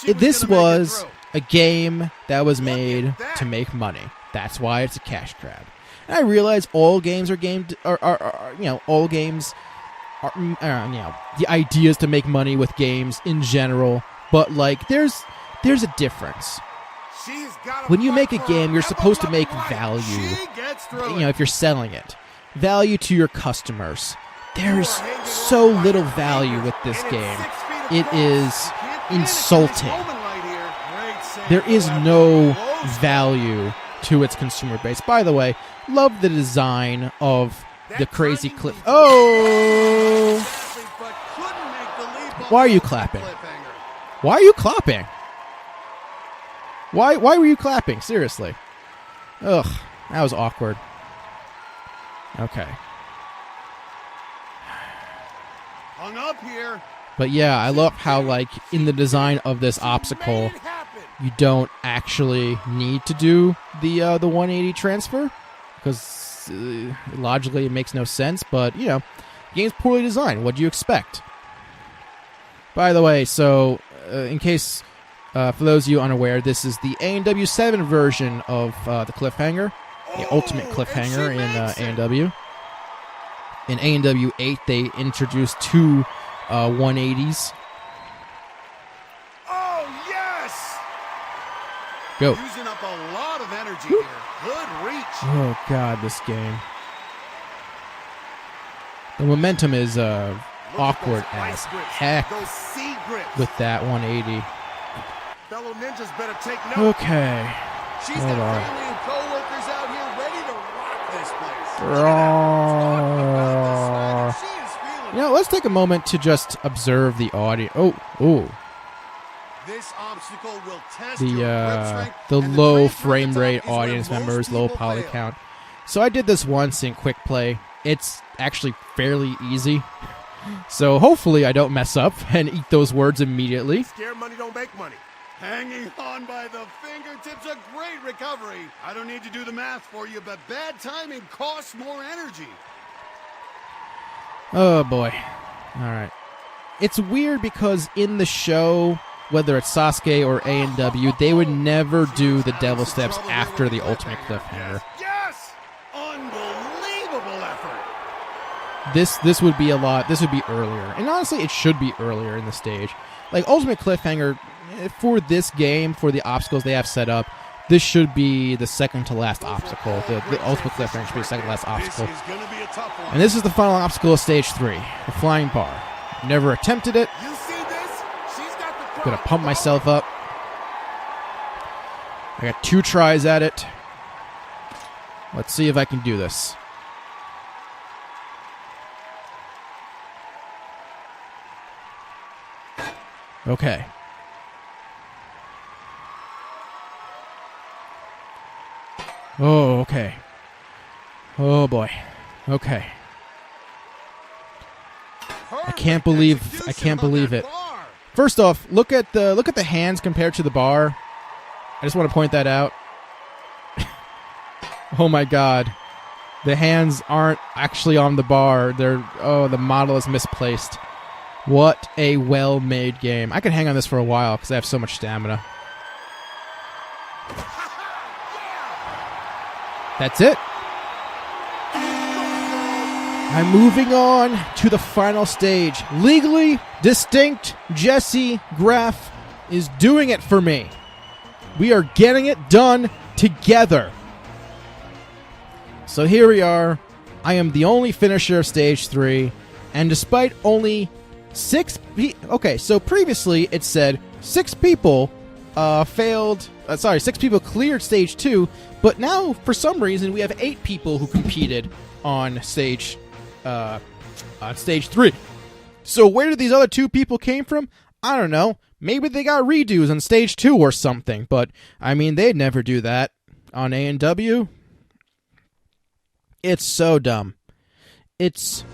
This was a game that was made to make money. That's why it's a cash grab. And I realize all games are all games are, the idea is to make money with games in general. But, like, there's a difference. When you make a game, you're supposed to make value. If you're selling it. Value to your customers. There's so little value with this game. It is insulting. There is no value to its consumer base. By the way, love the design of the crazy cliff. Oh! Why are you clapping? Why are you clapping? Why were you clapping? Seriously. Ugh, that was awkward. Okay. Hung up here. But yeah, I love how, like, in the design of this obstacle, you don't actually need to do the 180 transfer, because logically it makes no sense. But the game's poorly designed. What do you expect? By the way, so in case for those of you unaware, this is the A&W 7 version of the cliffhanger. The ultimate cliffhanger in A&W. In A&W 8, they introduced 2 180s. Oh, yes! Go. Using up a lot of energy here. Good reach. Oh, God, this game. The momentum is awkward as heck with that 180. Fellow ninjas better take note. Okay. She's Hold got on. family and co-workers out here ready to rock this place. She is feeling Let's take a moment to just observe the audio. Oh. This obstacle will test your grip strength The and low train frame grip rate is where audience most members, low people poly fail. count. So I did this once in quick play it's actually fairly easy. So hopefully I don't mess up and eat those words immediately. Scared money don't make money. Hanging on by the fingertips, a great recovery. I don't need to do the math for you, but bad timing costs more energy. Oh boy. Alright. It's weird because in the show, whether it's Sasuke or A&W, they would never do the devil steps after the ultimate cliffhanger. Yes! Unbelievable effort. This would be earlier. And honestly, it should be earlier in the stage. Like, ultimate cliffhanger, for this game, for the obstacles they have set up, this should be the second to last obstacle. The ultimate cliffhanger should be the second to last obstacle. And this is the final obstacle of stage 3, the flying bar. Never attempted it. You see this? She's got the Gonna pump myself up. I got 2 tries at it. Let's see if I can do this. Okay. Oh, okay. Oh boy. Okay. I can't believe it. First off, look at the hands compared to the bar. I just want to point that out. Oh my god. The hands aren't actually on the bar. The model is misplaced. What a well-made game. I could hang on this for a while because I have so much stamina. That's it. I'm moving on to the final stage. Legally distinct Jessie Graff is doing it for me. We are getting it done together. So here we are. I am the only finisher of stage 3, and despite only 6 okay, so previously it said 6 people failed. 6 people cleared stage 2, but now for some reason we have 8 people who competed on stage 3. So where did these other 2 people came from? I don't know. Maybe they got redos on stage 2 or something. But I mean, they'd never do that on A&W. It's so dumb. It's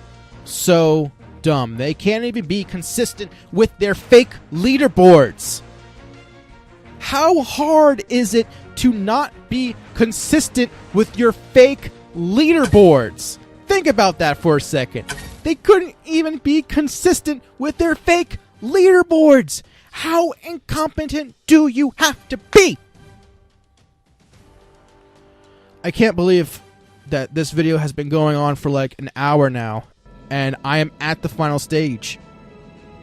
so dumb. They can't even be consistent with their fake leaderboards. How hard is it to not be consistent with your fake leaderboards? Think about that for a second. They couldn't even be consistent with their fake leaderboards. How incompetent do you have to be? I can't believe that this video has been going on for like an hour now, and I am at the final stage.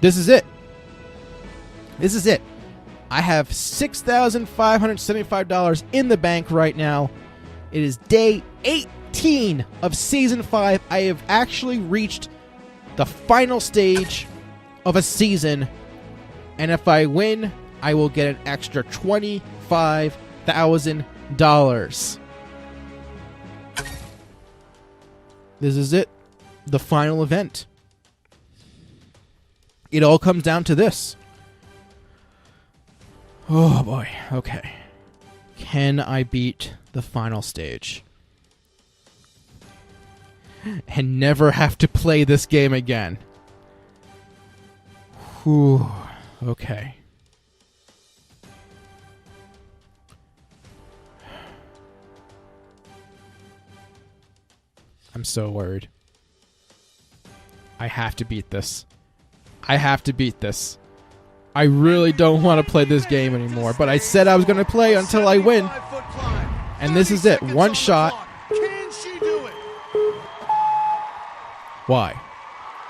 This is it. This is it. I have $6,575 in the bank right now. It is day 18 of Season 5. I have actually reached the final stage of a season. And if I win, I will get an extra $25,000. This is it. The final event. It all comes down to this. Oh boy, okay. Can I beat the final stage? And never have to play this game again. Whew, okay. I'm so worried. I have to beat this. I have to beat this. I really don't want to play this game anymore, but I said I was going to play until I win. And this is it. One shot. Why?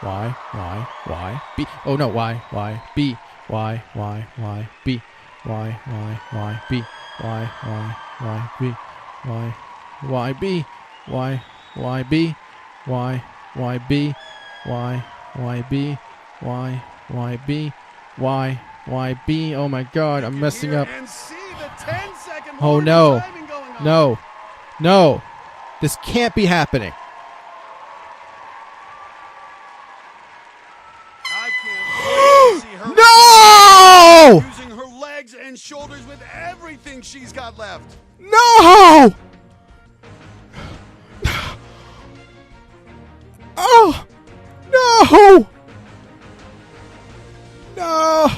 Why? B. Oh no, why? B. Why? B. Why? B. Why? B. Why? B. Why? B. Why? B. Why? B. Why? B. Why B? Oh my god, I'm messing up. Oh no. No. No. This can't be happening. No! Using her legs and shoulders with everything she's got left. No! No! No! No!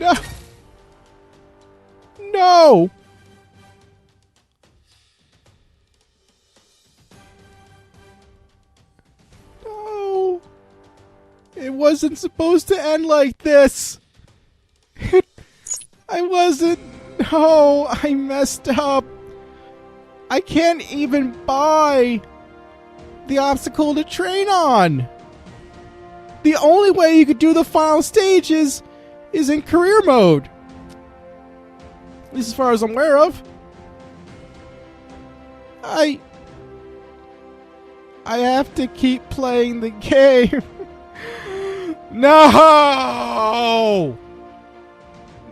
No! No! No! It wasn't supposed to end like this! I wasn't... No! I messed up! I can't even buy the obstacle to train on! The only way you could do the final stages is in career mode. At least as far as I'm aware of. I have to keep playing the game. No!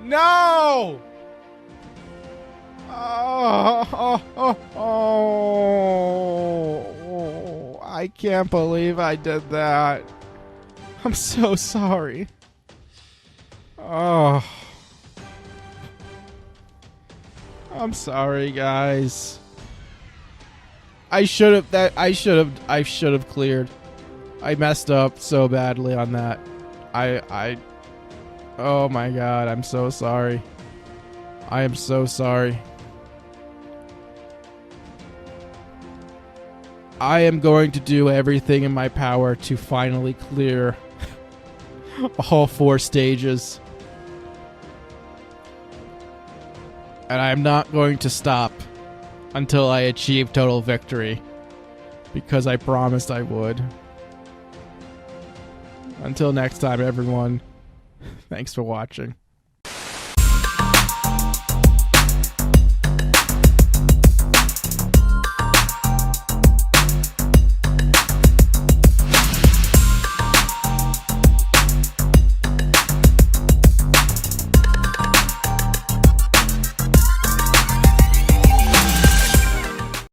No! Oh, I can't believe I did that. I'm so sorry. Oh. I'm sorry, guys. I should have cleared. I messed up so badly on that. Oh my god, I'm so sorry. I am so sorry. I am going to do everything in my power to finally clear all 4 stages. And I'm not going to stop until I achieve total victory. Because I promised I would. Until next time, everyone. Thanks for watching.